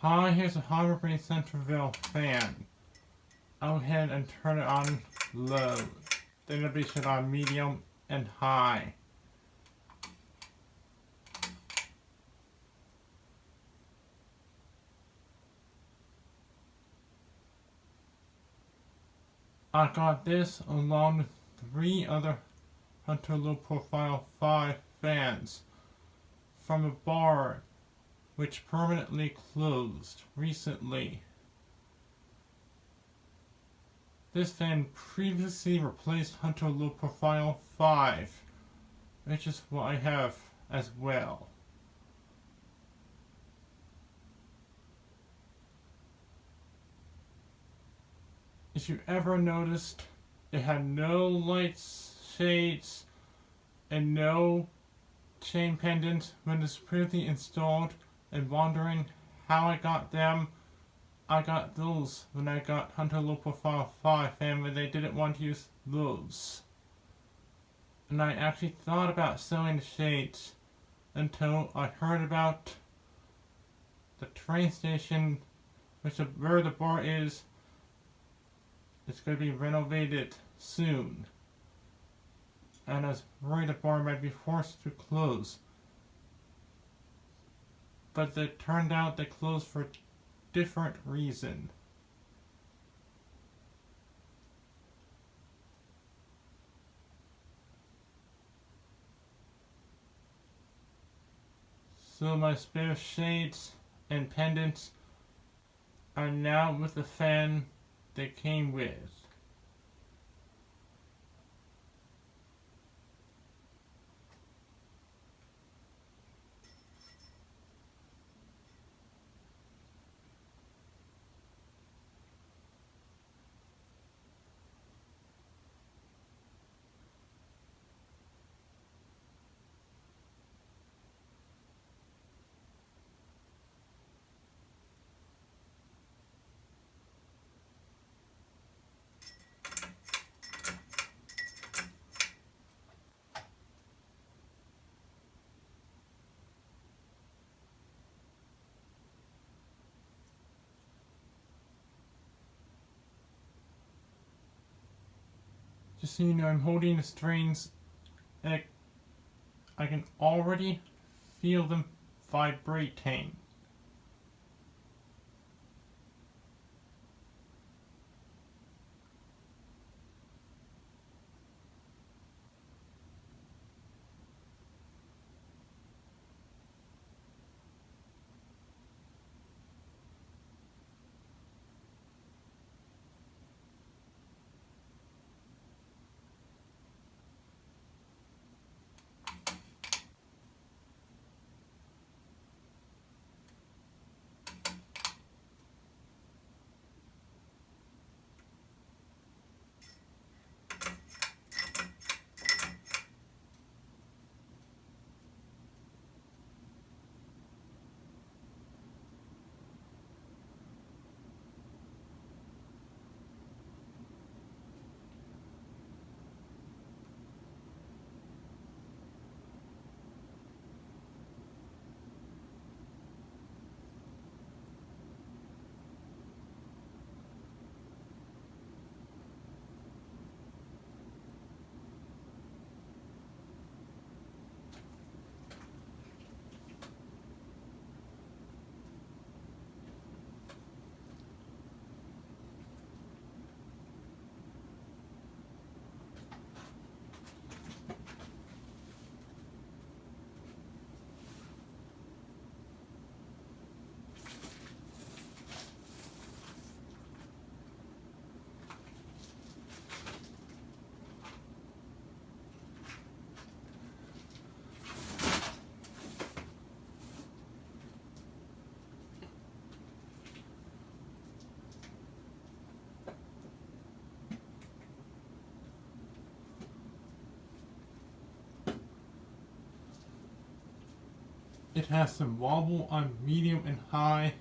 Hi, here's a Harbor Centerville fan. I'll go ahead and turn it on low. Then it'll be set on medium and high. I got this along with 3 other Hunter Low Profile 5 fans from a bar which permanently closed recently. This fan previously replaced Hunter Low Profile 5, which is what I have as well. If you ever noticed, it had no lights, shades, and no chain pendants when it was previously installed, and wondering how I got them. I got those when I got Hunter Low Profile 5 and when they didn't want to use those. And I actually thought about selling the shades until I heard about the train station, where the bar is. It's going to be renovated soon. And I was worried the bar might be forced to close. But it turned out they closed for a different reason. So my spare shades and pendants are now with the fan they came with. Just so you know, I'm holding the strings and I can already feel them vibrating. It has some wobble on medium and high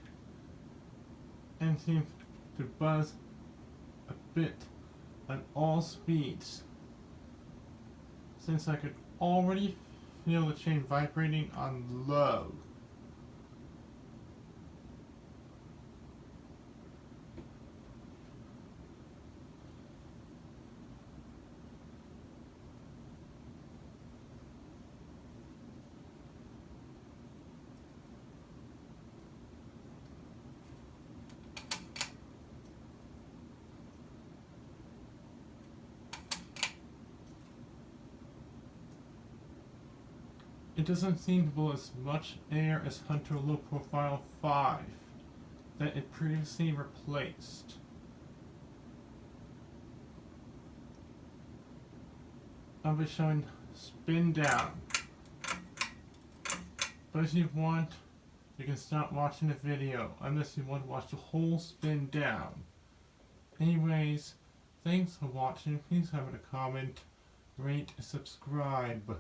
and seems to buzz a bit at all speeds. Since I could already feel the chain vibrating on low. doesn't seem to blow as much air as Hunter Low Profile 5 that it previously replaced. I'll be showing spin down. But if you want, you can stop watching the video unless you want to watch the whole spin down. Anyways, thanks for watching. Please have a comment, rate, and subscribe.